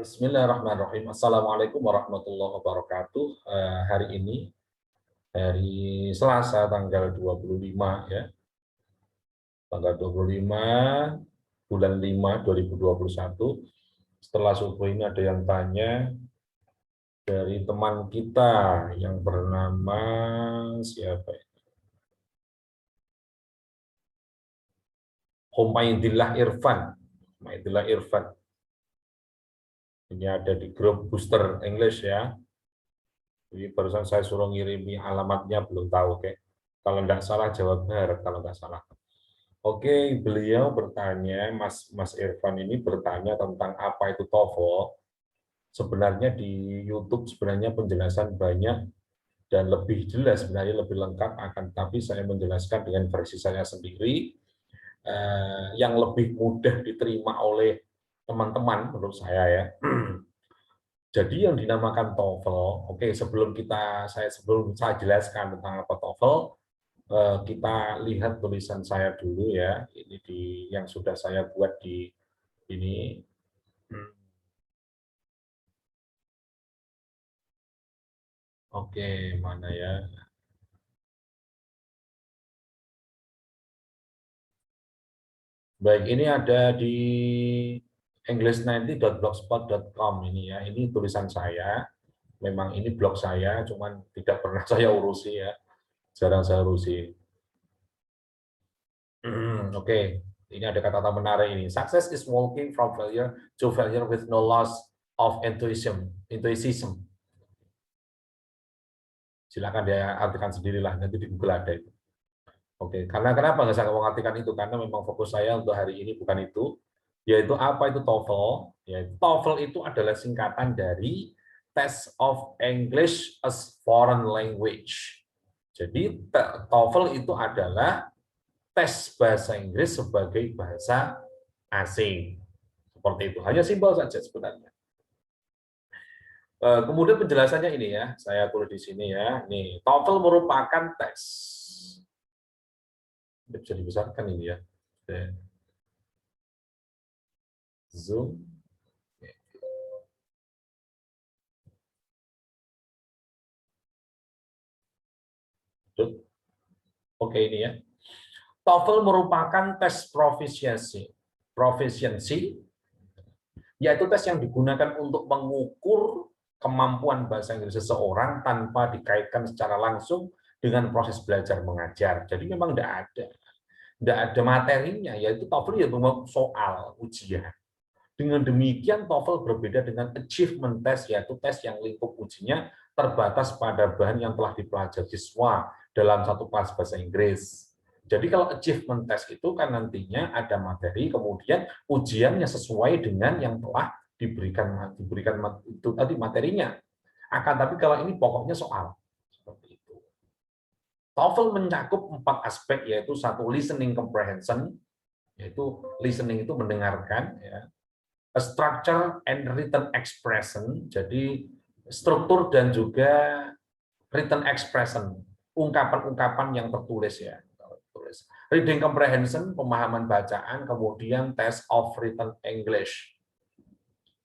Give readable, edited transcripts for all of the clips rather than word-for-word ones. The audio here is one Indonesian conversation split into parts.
Bismillahirrahmanirrahim. Assalamualaikum warahmatullahi wabarakatuh. Hari ini, hari Selasa, tanggal 25, ya. Tanggal 25, bulan 5, 2021. Setelah subuh ini ada yang tanya dari teman kita yang bernama siapa ya? Humaidillah Irfan. Humaidillah Irfan. Ini ada di grup Booster English, ya. Jadi barusan saya suruh ngirimi alamatnya, belum tahu, oke. Kalau nggak salah jawab benar, kalau nggak salah. Oke, beliau bertanya, Mas Irfan ini bertanya tentang apa itu TOEFL. Sebenarnya di YouTube sebenarnya penjelasan banyak dan lebih jelas, sebenarnya lebih lengkap, akan tapi saya menjelaskan dengan versi saya sendiri yang lebih mudah diterima oleh teman-teman menurut saya, ya. Jadi yang dinamakan TOEFL, oke, sebelum saya jelaskan tentang apa TOEFL, kita lihat tulisan saya dulu, ya. Ini yang sudah saya buat di ini. Oke, mana ya? Baik, ini ada di english90.blogspot.com ini, ya. Ini tulisan saya. Memang ini blog saya, cuman tidak pernah saya urusi, ya. Jarang saya urusi. Oke, ini ada kata-kata menarik ini. Success is walking from failure to failure with no loss of enthusiasm. Silakan dia artikan sendirilah, nanti di Google ada itu. Oke, karena kenapa nggak saya mengartikan itu? Karena memang fokus saya untuk hari ini bukan itu, yaitu apa itu TOEFL? Yaitu TOEFL itu adalah singkatan dari Test of English as Foreign Language. Jadi TOEFL itu adalah tes bahasa Inggris sebagai bahasa asing. Seperti itu. Hanya simpel saja sebenarnya. Kemudian penjelasannya ini, ya. Saya tulis di sini, ya. Nih, TOEFL merupakan tes. Ini bisa dibesarkan ini, ya. Zoom. Oke, ini, ya. TOEFL merupakan tes proficiency, yaitu tes yang digunakan untuk mengukur kemampuan bahasa Inggris seseorang tanpa dikaitkan secara langsung dengan proses belajar mengajar. Jadi memang tidak ada materinya, yaitu TOEFL ya soal ujian. Dengan demikian TOEFL berbeda dengan achievement test, yaitu tes yang lingkup ujinya terbatas pada bahan yang telah dipelajari siswa dalam satu kelas bahasa Inggris. Jadi kalau achievement test itu kan nantinya ada materi, kemudian ujiannya sesuai dengan yang telah diberikan itu tadi materinya. Akan tapi kalau ini pokoknya soal. Seperti itu. TOEFL mencakup 4 aspek, yaitu satu listening comprehension, yaitu listening itu mendengarkan, ya. A structure and written expression, jadi struktur dan juga written expression, ungkapan-ungkapan yang tertulis, ya. Reading comprehension, pemahaman bacaan, kemudian test of written English.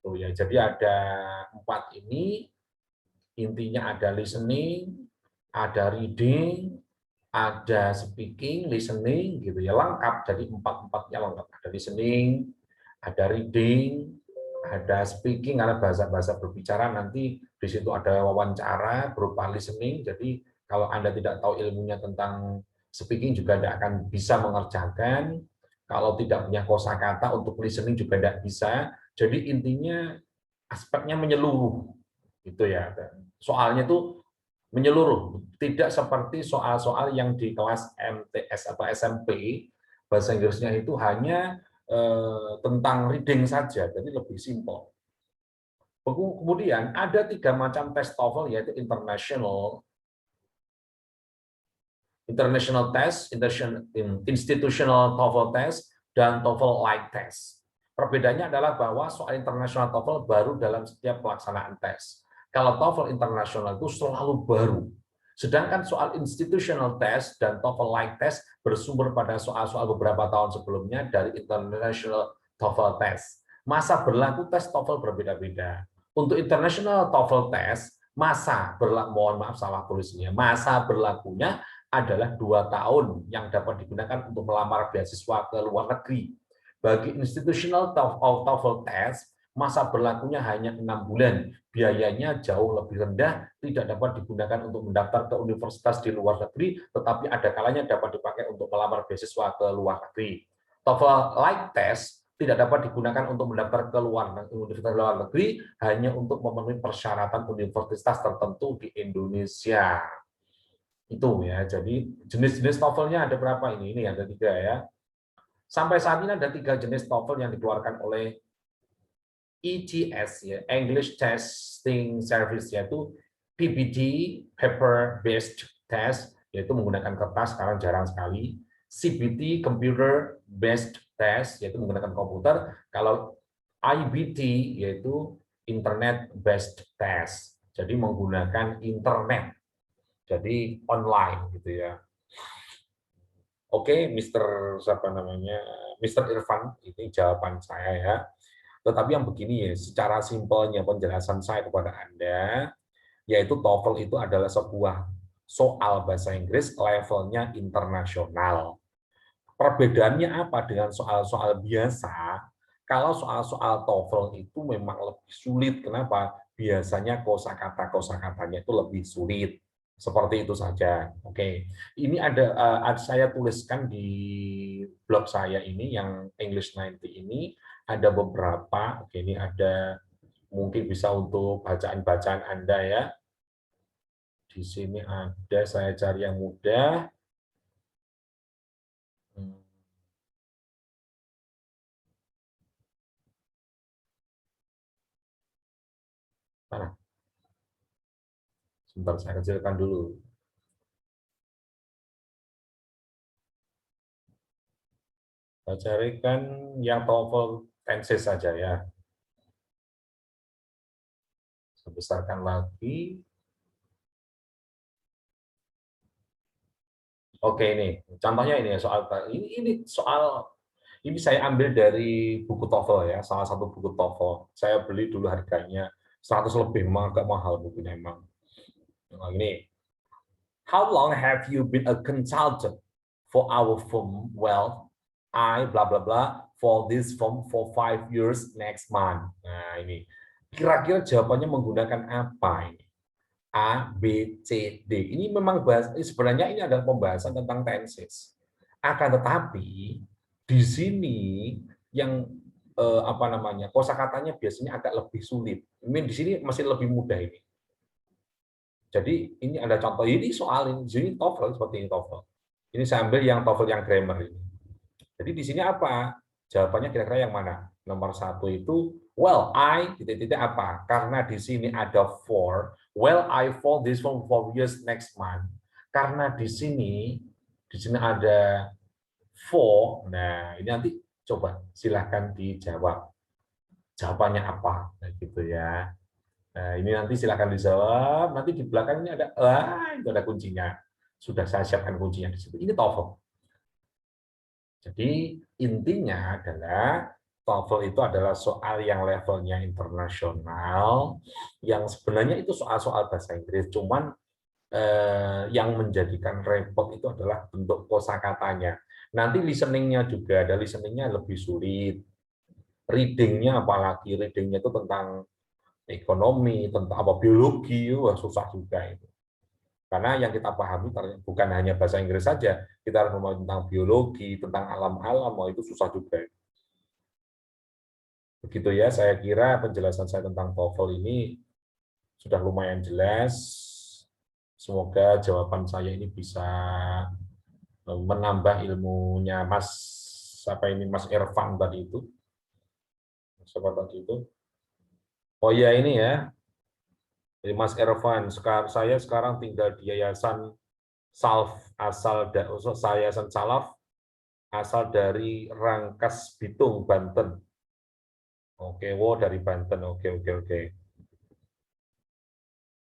Tuh, ya, jadi ada 4 ini, intinya ada listening, ada reading, ada speaking, listening, gitu ya, lengkap. Jadi 4-4-nya lengkap. Ada listening, ada reading, ada speaking, karena bahasa-bahasa berbicara nanti di situ ada wawancara berupa listening. Jadi kalau Anda tidak tahu ilmunya tentang speaking juga tidak akan bisa mengerjakan. Kalau tidak punya kosakata untuk listening juga tidak bisa. Jadi intinya aspeknya menyeluruh, gitu ya. Soalnya itu menyeluruh, tidak seperti soal-soal yang di kelas MTS atau SMP, bahasa Inggrisnya itu hanya tentang reading saja, jadi lebih simpel. Kemudian ada 3 macam tes TOEFL, yaitu international test, institutional TOEFL test, dan TOEFL light test. Perbedaannya adalah bahwa soal international TOEFL baru dalam setiap pelaksanaan tes. Kalau TOEFL internasional itu selalu baru. Sedangkan soal institutional test dan TOEFL light test bersumber pada soal-soal beberapa tahun sebelumnya dari international TOEFL test. Masa berlaku tes TOEFL berbeda-beda. Untuk international TOEFL test, masa berlaku, mohon maaf salah tulisnya, masa berlakunya adalah 2 tahun yang dapat digunakan untuk melamar beasiswa ke luar negeri. Bagi institutional TOEFL test, masa berlakunya hanya 6 bulan. Biayanya jauh lebih rendah, tidak dapat digunakan untuk mendaftar ke universitas di luar negeri, tetapi ada kalanya dapat dipakai untuk melamar beasiswa ke luar negeri. TOEFL Light Test tidak dapat digunakan untuk mendaftar ke universitas luar negeri, hanya untuk memenuhi persyaratan universitas tertentu di Indonesia. Itu ya. Jadi jenis-jenis TOEFL-nya ada berapa ini? Ini ada 3 ya. Sampai saat ini ada 3 jenis TOEFL yang dikeluarkan oleh ETS ya, English Testing Service, yaitu PBT, paper based test, yaitu menggunakan kertas, sekarang jarang sekali. CBT, computer based test, yaitu menggunakan komputer. Kalau IBT yaitu internet based test, jadi menggunakan internet, jadi online gitu ya. Oke, siapa namanya, Mr. Irfan, ini jawaban saya ya. Tetapi yang begini ya, secara simpelnya penjelasan saya kepada Anda, yaitu TOEFL itu adalah sebuah soal bahasa Inggris levelnya internasional. Perbedaannya apa dengan soal-soal biasa? Kalau soal-soal TOEFL itu memang lebih sulit. Kenapa? Biasanya kosakata-kosakatanya itu lebih sulit. Seperti itu saja. Oke. Ini ada saya tuliskan di blog saya ini yang English 90 ini ada beberapa. Oke, ini ada mungkin bisa untuk bacaan-bacaan Anda ya. Di sini ada, saya cari yang mudah. Mana? Sebentar, saya kecilkan dulu. Saya carikan yang TOEFL tenses saja ya. Saya besarkan lagi. Oke, ini contohnya ini ya, soal ini soal ini saya ambil dari buku TOEFL ya, salah satu buku TOEFL. Saya beli dulu harganya 100 lebih, agak mahal bukunya emang. Nah, ini. How long have you been a consultant for our firm? Well, I blah blah blah for this firm for 5 years next month. Nah, ini. Kira-kira jawabannya menggunakan apa ini? A, B, C, D. Ini memang sebenarnya ini adalah pembahasan tentang tenses. Akan tetapi di sini yang apa namanya, kosakatanya biasanya agak lebih sulit. Ini di sini masih lebih mudah ini. Jadi ini ada contoh, ini soal ini, di sini TOEFL seperti ini TOEFL. Ini saya ambil yang TOEFL yang grammar ini. Jadi di sini apa? Jawabannya kira-kira yang mana? Nomor 1 itu, well, I, titik-titik apa? Karena di sini ada for, well, I for this for 4 years next month. Karena di sini ada for, nah ini nanti coba silahkan dijawab. Jawabannya apa? Nah, gitu ya. Nah, ini nanti silahkan dijawab. Nanti di belakang ini ada, itu ada kuncinya. Sudah saya siapkan kuncinya di situ. Ini TOEFL. Jadi intinya adalah TOEFL itu adalah soal yang levelnya internasional, yang sebenarnya itu soal-soal bahasa Inggris, cuman yang menjadikan repot itu adalah bentuk kosakatanya. Nanti listeningnya juga ada, listeningnya lebih sulit. Readingnya apalagi, readingnya itu tentang ekonomi, tentang apa biologi, wah susah juga itu. Karena yang kita pahami bukan hanya bahasa Inggris saja, kita harus memahami tentang biologi, tentang alam-alam, itu susah juga. Begitu ya, saya kira penjelasan saya tentang TOEFL ini sudah lumayan jelas. Semoga jawaban saya ini bisa menambah ilmunya Mas Irfan tadi itu. Siapa tadi itu? Oh iya ini ya, jadi Mas Irfan, saya sekarang tinggal di Yayasan Salaf Yayasan Salaf asal dari Rangkas Bitung, Banten. Oke, wow dari Banten. Oke.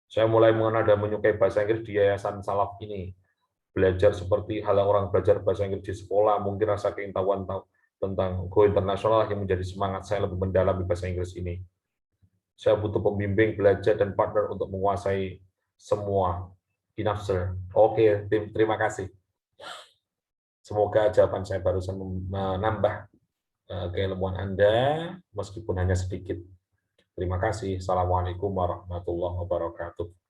Saya mulai mengenal dan menyukai bahasa Inggris di Yayasan Salaf ini. Belajar seperti hal orang belajar bahasa Inggris di sekolah, mungkin rasa keintahuan tentang go internasional yang menjadi semangat saya lebih mendalami bahasa Inggris ini. Saya butuh pembimbing, belajar, dan partner untuk menguasai semua. Enough, sir. Oke, tim, terima kasih. Semoga jawaban saya barusan menambah keilmuan Anda, meskipun hanya sedikit. Terima kasih. Assalamualaikum warahmatullahi wabarakatuh.